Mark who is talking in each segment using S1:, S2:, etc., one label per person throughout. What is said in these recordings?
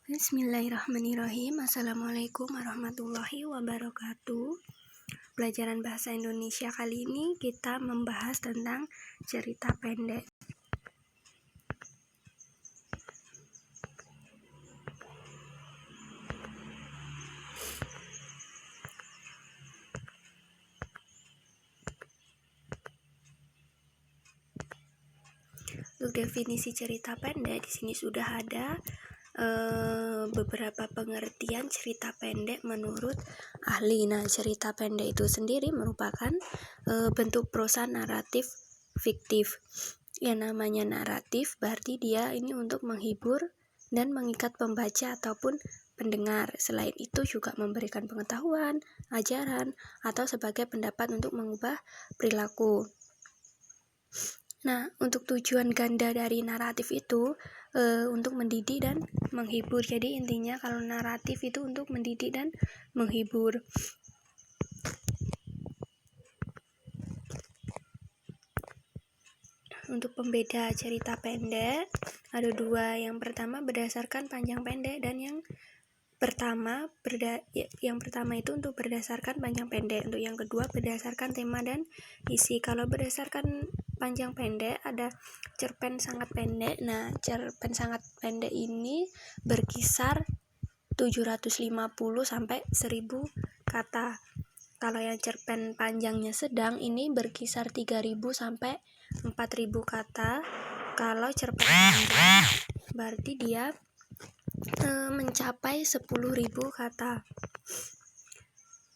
S1: Bismillahirrahmanirrahim. Assalamualaikum warahmatullahi wabarakatuh. Pelajaran bahasa Indonesia kali ini kita membahas tentang cerita pendek. Untuk definisi cerita pendek di sini sudah ada beberapa pengertian cerita pendek menurut ahli. Nah, cerita pendek itu sendiri merupakan bentuk prosa naratif fiktif. Yang namanya naratif berarti dia ini untuk menghibur dan mengikat pembaca ataupun pendengar. Selain itu juga memberikan pengetahuan, ajaran, atau sebagai pendapat untuk mengubah perilaku. Nah, untuk tujuan ganda dari naratif itu untuk mendidik dan menghibur. Jadi intinya kalau naratif itu untuk mendidik dan menghibur. Untuk pembeda cerita pendek ada dua. Yang pertama berdasarkan panjang pendek, dan yang pertama itu untuk berdasarkan panjang pendek. Untuk yang kedua berdasarkan tema dan isi. Kalau berdasarkan panjang pendek ada cerpen sangat pendek. Nah, cerpen sangat pendek ini berkisar 750 sampai 1000 kata. Kalau yang cerpen panjangnya sedang ini berkisar 3000 sampai 4000 kata. Kalau cerpen panjang berarti dia mencapai 10.000 kata.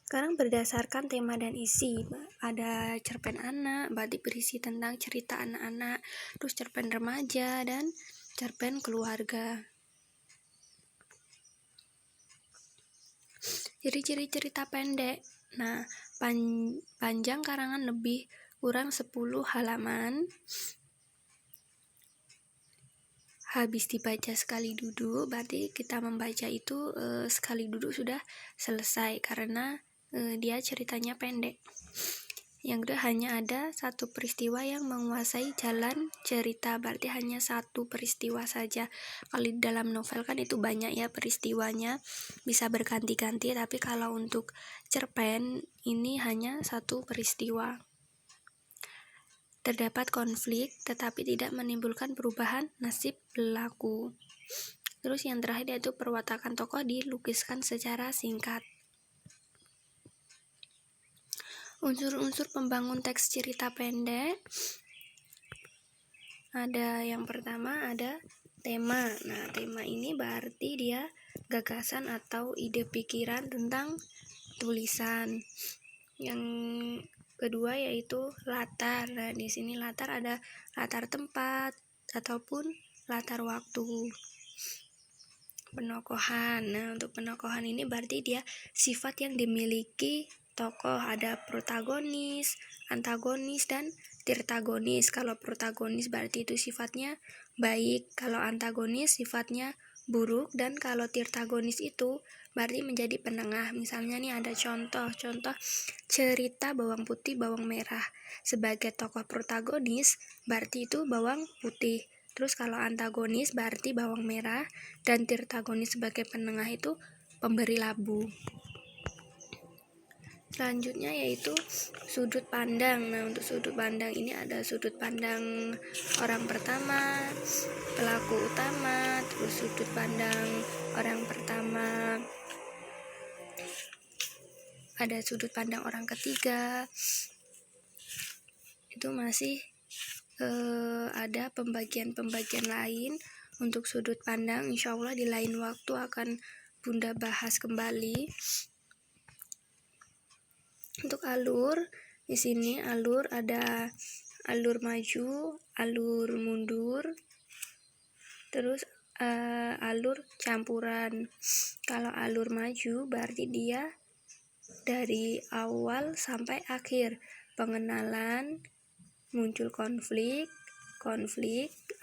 S1: Sekarang berdasarkan tema dan isi, ada cerpen anak berarti berisi tentang cerita anak-anak, terus cerpen remaja dan cerpen keluarga. Ciri-ciri cerita pendek. Nah, panjang karangan lebih kurang 10 halaman. Habis dibaca sekali duduk, berarti kita membaca itu sekali duduk sudah selesai karena dia ceritanya pendek. Yang kedua, hanya ada satu peristiwa yang menguasai jalan cerita, berarti hanya satu peristiwa saja. Kalau di dalam novel kan itu banyak ya peristiwanya, bisa berganti-ganti, tapi kalau untuk cerpen ini hanya satu peristiwa. Terdapat konflik tetapi tidak menimbulkan perubahan nasib pelaku. Terus yang terakhir yaitu perwatakan tokoh dilukiskan secara singkat. Unsur-unsur pembangun teks cerita pendek. Ada yang pertama ada tema. Nah, tema ini berarti dia gagasan atau ide pikiran tentang tulisan. Yang kedua yaitu latar. Nah, di sini latar ada latar tempat ataupun latar waktu. Penokohan. Nah, untuk penokohan ini berarti dia sifat yang dimiliki tokoh. Ada protagonis, antagonis, dan tirtagonis. Kalau protagonis berarti itu sifatnya baik, kalau antagonis sifatnya buruk, dan kalau tirtagonis itu berarti menjadi penengah. Misalnya nih ada contoh cerita Bawang Putih Bawang Merah. Sebagai tokoh protagonis berarti itu bawang putih. Terus kalau antagonis berarti bawang merah, dan tirtagonis sebagai penengah itu pemberi labu. Selanjutnya yaitu sudut pandang. Nah, untuk sudut pandang ini ada sudut pandang orang pertama, pelaku utama, terus sudut pandang orang pertama, ada sudut pandang orang ketiga. Itu masih ada pembagian-pembagian lain untuk sudut pandang. Insya Allah di lain waktu akan Bunda bahas kembali. Untuk alur, di sini alur ada alur maju, alur mundur, terus alur campuran. Kalau alur maju berarti dia dari awal sampai akhir, pengenalan, muncul konflik,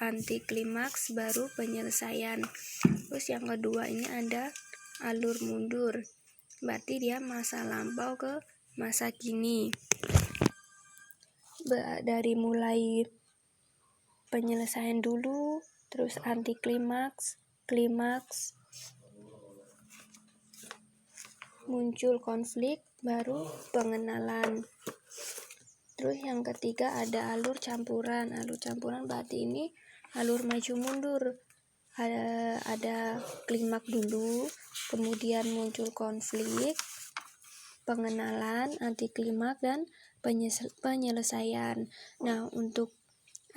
S1: anti klimaks, baru penyelesaian. Terus yang kedua ini ada alur mundur, berarti dia masa lampau ke masa kini. Dari mulai penyelesaian dulu, terus anti klimaks, muncul konflik, baru pengenalan. Terus yang ketiga ada alur campuran. Alur campuran berarti ini alur maju mundur. Ada klimaks dulu, kemudian muncul konflik, pengenalan, anti klimaks, dan penyelesaian. Nah, untuk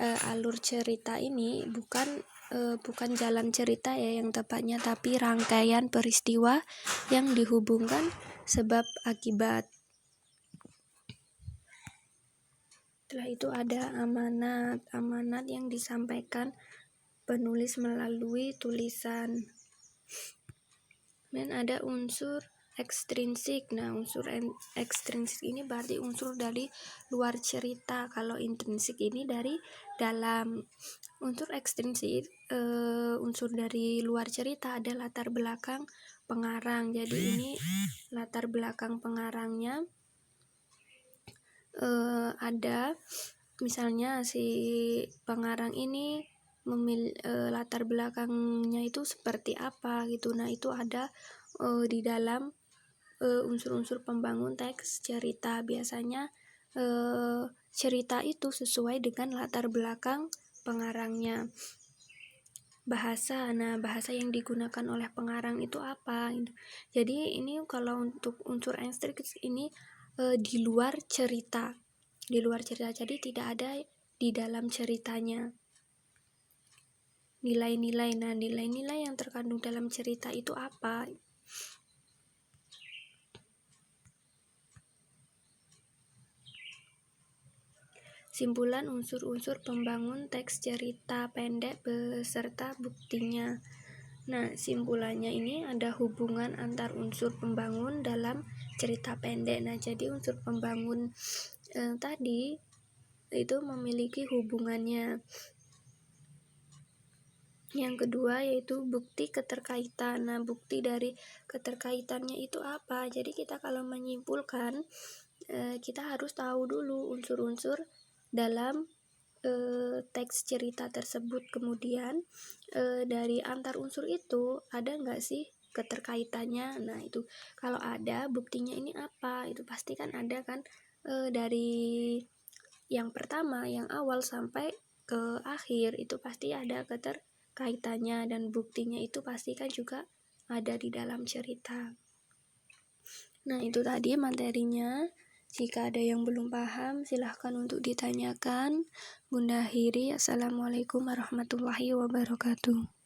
S1: alur cerita ini bukan jalan cerita ya yang tepatnya, tapi rangkaian peristiwa yang dihubungkan sebab akibat. Setelah itu ada amanat yang disampaikan penulis melalui tulisan. Dan ada unsur ekstrinsik. Nah, unsur ekstrinsik ini berarti unsur dari luar cerita. Kalau intrinsik ini dari dalam. Unsur ekstrinsik, unsur dari luar cerita ada latar belakang pengarang. Jadi ini latar belakang pengarangnya ada, misalnya si pengarang ini latar belakangnya itu seperti apa gitu. Nah, itu ada di dalam unsur-unsur pembangun teks cerita. Biasanya cerita itu sesuai dengan latar belakang pengarangnya. Bahasa, nah bahasa yang digunakan oleh pengarang itu apa gitu. Jadi ini kalau untuk unsur ekstrinsik ini di luar cerita, jadi tidak ada di dalam ceritanya. Nilai-nilai, nah nilai-nilai yang terkandung dalam cerita itu apa? Simpulan unsur-unsur pembangun teks cerita pendek beserta buktinya. Nah, simpulannya ini ada hubungan antar unsur pembangun dalam cerita pendek. Nah, jadi unsur pembangun tadi itu memiliki hubungannya. Yang kedua yaitu bukti keterkaitan. Nah, bukti dari keterkaitannya itu apa? Jadi kita kalau menyimpulkan, kita harus tahu dulu unsur-unsur dalam teks cerita tersebut. Kemudian dari antar unsur itu ada nggak sih keterkaitannya? Nah, itu kalau ada, buktinya ini apa? Itu pasti kan ada kan, dari yang pertama, yang awal sampai ke akhir itu pasti ada keterkaitannya, dan buktinya itu pasti kan juga ada di dalam cerita. Nah, itu tadi materinya. Jika ada yang belum paham, silahkan untuk ditanyakan. Bunda akhiri, Assalamualaikum warahmatullahi wabarakatuh.